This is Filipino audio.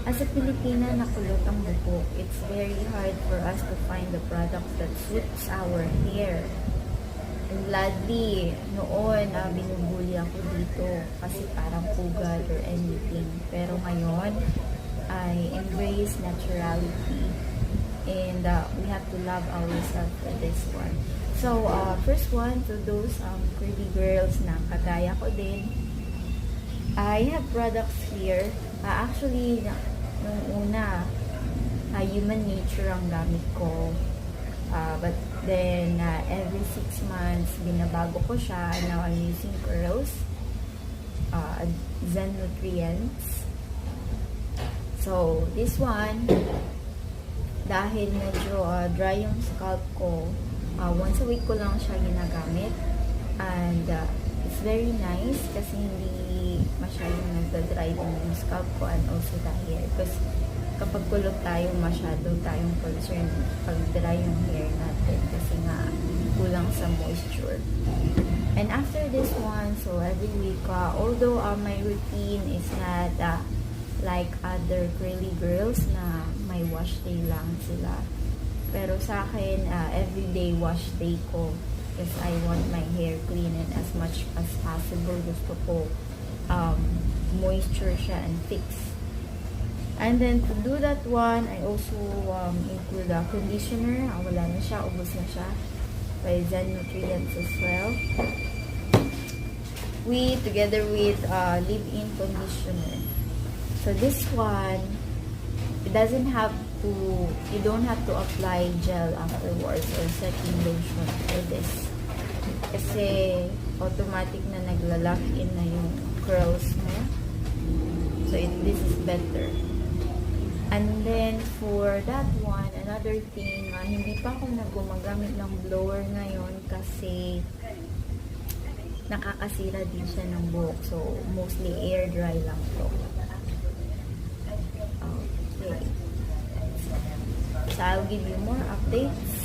As a Pilipina, nakulot ang buhok. It's very hard for us to find the product that suits our hair. And gladly, noon, binubuli ako dito kasi parang pugad or anything. Pero ngayon, I embrace naturality. And we have to love ourselves for this one. So, first one, to those curly girls na kagaya ko din, I have products here. Actually, nung una, Human Nature ang gamit ko. But then, every 6 months, binabago ko siya. Now, I'm using Curls, Zen Nutrients. So, this one, dahil medyo dry yung scalp ko, once a week ko lang siya ginagamit. And it's very nice kasi hindi masyadong nagda-dry din yung scalp ko and also the hair. Because kapag kulot tayo, masyado tayong concerned pag dry yung hair natin kasi nga kulang sa moisture. And after this one, so every week, although my routine is not like other curly girls na may wash day lang sila. Pero sa akin, everyday wash day ko because I want my hair clean and as much as possible gusto ko moisture siya and fix. And then to do that one, I also include a conditioner. Wala na siya, ubos na siya. By Zen Nutrients as well. Together with leave-in conditioner. So this one, you don't have to apply gel afterwards or setting lotion for this. Kasi automatic na nagla-lock in na yung curls mo. So this is better. And then for that one, another thing, hindi pa ako gumagamit ng blower ngayon kasi nakakasira din siya ng buhok. So mostly air dry lang to. Okay. So I'll give you more updates